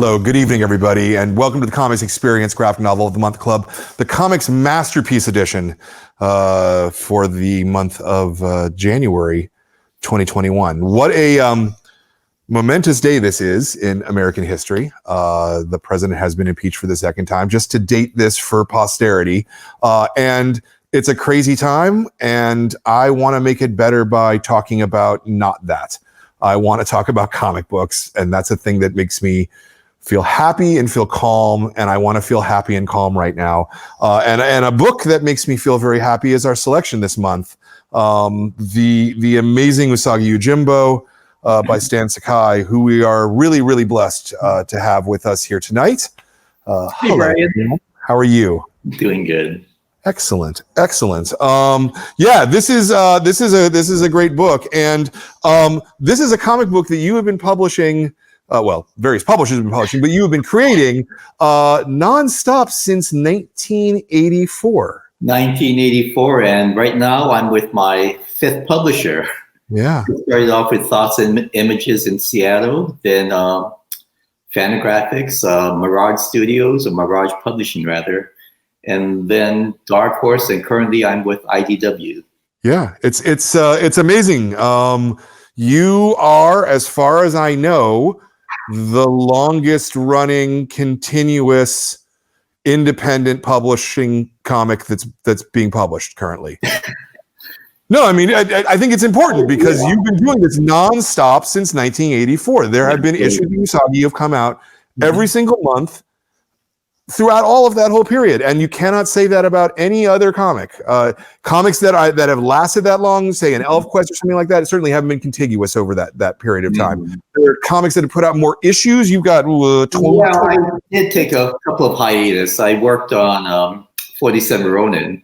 Hello, good evening, everybody, and welcome to the Comics Experience Graphic Novel of the Month Club, the Comics Masterpiece Edition for the month of January 2021. What a momentous day this is in American history. The president has been impeached for the second time, just to date this for posterity. And it's a crazy time, and I want to make it better by talking about not that. I want to talk about comic books, and that's a thing that makes me feel happy and feel calm, and I want to feel happy and calm right now. And a book that makes me feel very happy is our selection this month. The amazing Usagi Yojimbo by Stan Sakai, who we are really, really blessed to have with us here tonight. Hey, hello, Brian. How are you? Doing good. Excellent. Yeah, this is a great book, and this is a comic book that you have been publishing. Well, various publishers have been publishing, but you have been creating nonstop since 1984. 1984, and right now I'm with my fifth publisher. Yeah. We started off with Thoughts and Images in Seattle, then Fantagraphics, Mirage Studios, or Mirage Publishing rather, and then Dark Horse, and currently I'm with IDW. Yeah, it's amazing. You are, as far as I know, the longest running continuous independent publishing comic that's being published currently. No, I mean, I think it's important because you've been doing this nonstop since 1984. There have been issues of Usagi have come out every single month throughout all of that whole period, and you cannot say that about any other comic. Comics that have lasted that long, say an ElfQuest or something like that, certainly haven't been contiguous over that period of time. There are comics that have put out more issues. You've got 20. Yeah, I did take a couple of hiatus. I worked on 47 Ronin,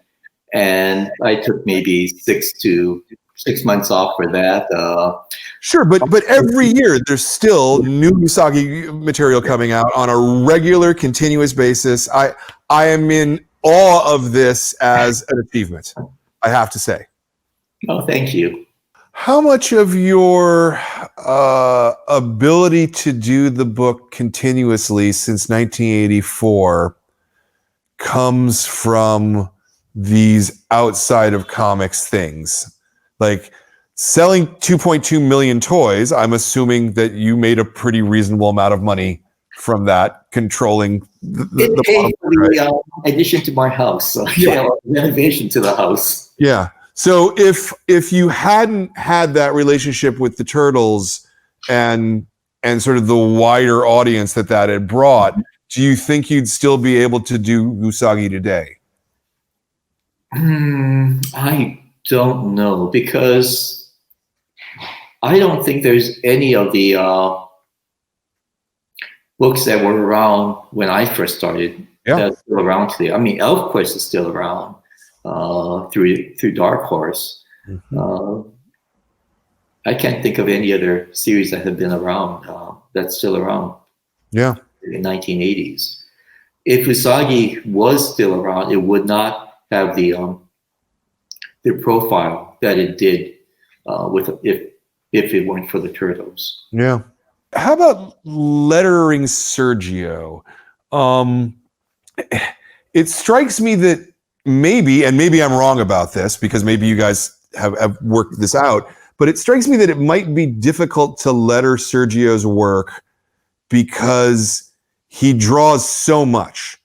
and I took maybe 6 months off for that. Sure, but every year there's still new Usagi material coming out on a regular, continuous basis. I am in awe of this as an achievement, I have to say. Oh, thank you. How much of your ability to do the book continuously since 1984 comes from these outside of comics things? Like selling 2.2 million toys, I'm assuming that you made a pretty reasonable amount of money from that, controlling the paid for the addition to my house, so renovation to the house. Yeah. So if you hadn't had that relationship with the Turtles and sort of the wider audience that had brought, do you think you'd still be able to do Usagi today? I don't know, because I don't think there's any of the books that were around when I first started that's still around today. I mean, ElfQuest is still around through Dark Horse. I can't think of any other series that have been around that's still around. Yeah, in the 1980s. If Usagi was still around, it would not have the profile that it did if it weren't for the Turtles. Yeah. How about lettering Sergio? It strikes me that maybe I'm wrong about this, because maybe you guys have worked this out, but it strikes me that it might be difficult to letter Sergio's work because he draws so much,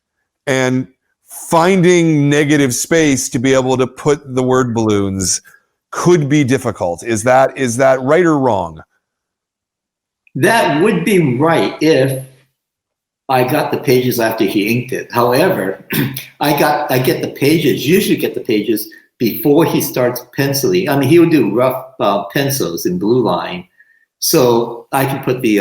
and finding negative space to be able to put the word balloons could be difficult. Is that right or wrong? That would be right if I got the pages after he inked it. However, I get the pages, usually get the pages before he starts penciling. I mean, he would do rough pencils in blue line, so I can put the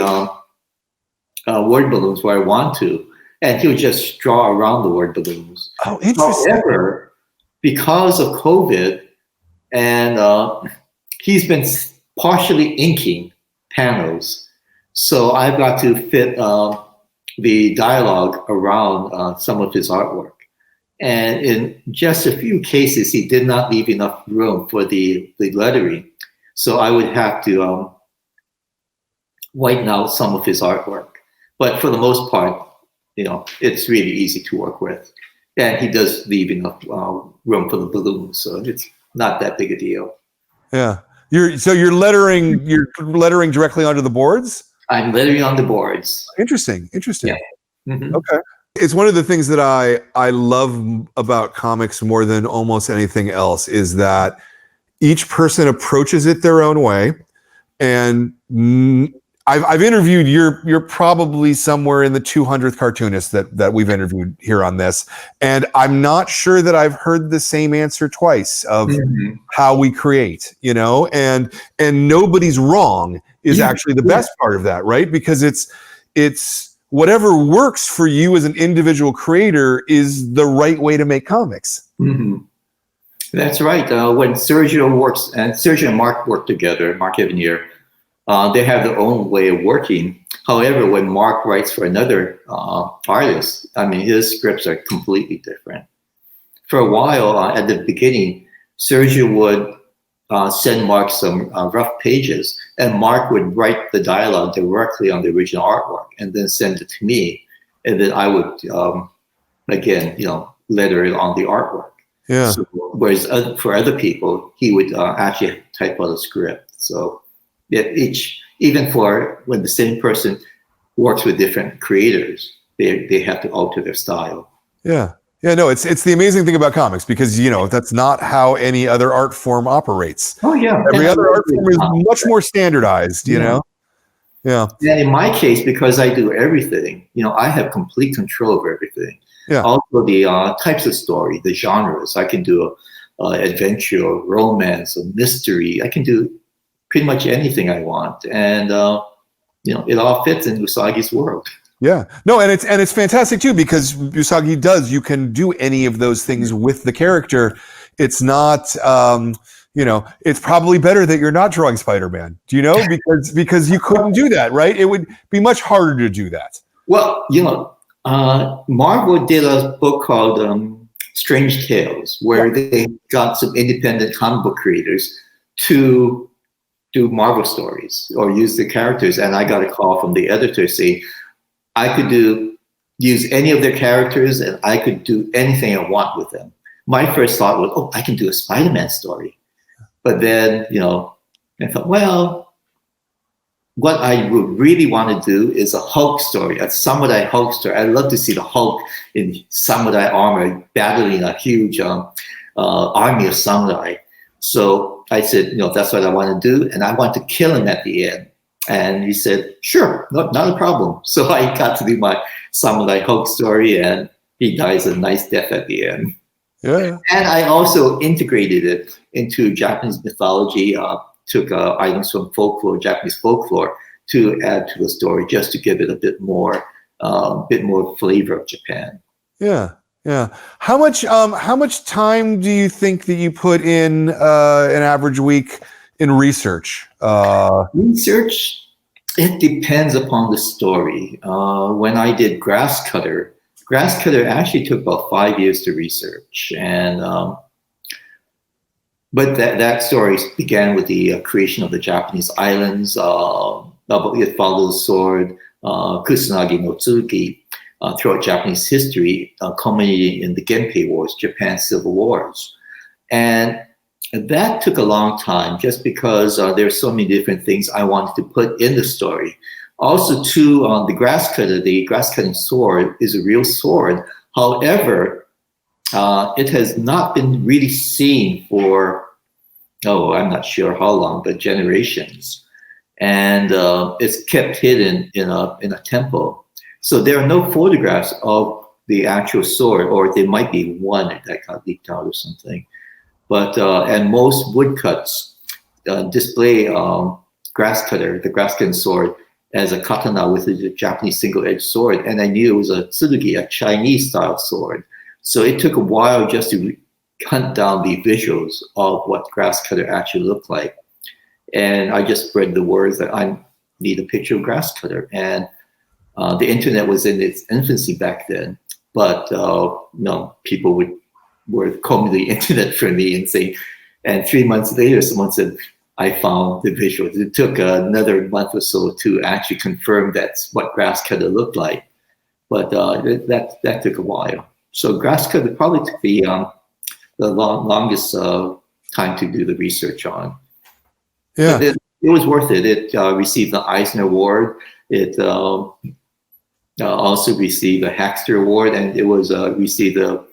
word balloons where I want to, and he would just draw around the word balloons. Oh, interesting. However, because of COVID, and he's been partially inking panels, so I've got to fit the dialogue around some of his artwork. And in just a few cases, he did not leave enough room for the lettering. So I would have to whiten out some of his artwork. But for the most part, it's really easy to work with. And he does leave enough room for the balloons, so it's not that big a deal. Yeah. You're lettering directly onto the boards? I'm lettering on the boards. Interesting. Yeah. Mm-hmm. Okay. It's one of the things that I love about comics more than almost anything else is that each person approaches it their own way. And I've interviewed, you're probably somewhere in the 200th cartoonist that we've interviewed here on this. And I'm not sure that I've heard the same answer twice of how we create, and nobody's wrong is actually the best part of that, right? Because it's whatever works for you as an individual creator is the right way to make comics. Mm-hmm. That's right. When Sergio and Mark work together, Mark Evanier, they have their own way of working. However, when Mark writes for another artist, his scripts are completely different. For a while, at the beginning, Sergio would send Mark some rough pages, and Mark would write the dialogue directly on the original artwork and then send it to me. And then I would, letter it on the artwork. Yeah. So, whereas for other people, he would actually type out a script. So even for when the same person works with different creators, they have to alter their style. Yeah. Yeah, no, it's the amazing thing about comics because, that's not how any other art form operates. Oh, yeah. Every other art form is much more standardized, you know? Yeah. And in my case, because I do everything, I have complete control over everything. Yeah. Also the types of story, the genres. I can do adventure, or romance, or mystery. I can do pretty much anything I want. And, it all fits in Usagi's world. Yeah, no, and it's fantastic too because Usagi you can do any of those things with the character. It's not, it's probably better that you're not drawing Spider-Man. Do you know? Because you couldn't do that, right? It would be much harder to do that. Well, Marvel did a book called Strange Tales, where they got some independent comic book creators to do Marvel stories or use the characters, and I got a call from the editor saying I could use any of their characters and I could do anything I want with them. My first thought was, I can do a Spider-Man story. But then, I thought, well, what I would really want to do is a Hulk story, a samurai Hulk story. I'd love to see the Hulk in samurai armor battling a huge army of samurai. So I said, that's what I want to do. And I want to kill him at the end. And he said, sure, not a problem. So I got to do my samurai Hulk story, and he dies a nice death at the end. Yeah. And I also integrated it into Japanese mythology, took items from folklore, Japanese folklore, to add to the story, just to give it a bit more flavor of Japan. Yeah. Yeah. How much time do you think that you put in an average week in research? Research, it depends upon the story. When I did Grass Cutter actually took about 5 years to research, and but that story began with the creation of the Japanese islands. It follows sword, Kusanagi no Tsuki, throughout Japanese history, culminating in the Genpei Wars, Japan's civil wars, and that took a long time just because there are so many different things I wanted to put in the story. Also, too, the grass cutting sword is a real sword. However, it has not been really seen for, I'm not sure how long, but generations. And it's kept hidden in a temple. So there are no photographs of the actual sword, or there might be one that got leaked out or something. But and most woodcuts display the grass cutting sword, as a katana with a Japanese single-edged sword. And I knew it was a tsurugi, a Chinese-style sword. So it took a while just to hunt down the visuals of what grass cutter actually looked like. And I just spread the words that I need a picture of grass cutter. And the internet was in its infancy back then. But people were combing the internet for me and saying, and 3 months later, someone said, I found the visuals. It took another month or so to actually confirm that's what grass cutter looked like, but that took a while. So grass cutter probably took the longest time to do the research on. Yeah. But it was worth it. It received the Eisner Award. It also received the Haxter Award, and it was received the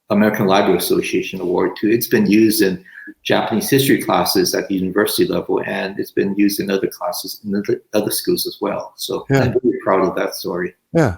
American Library Association Award too. It's been used in Japanese history classes at the university level, and it's been used in other classes in other schools as well. So Yeah. I'm very proud of that story. Yeah.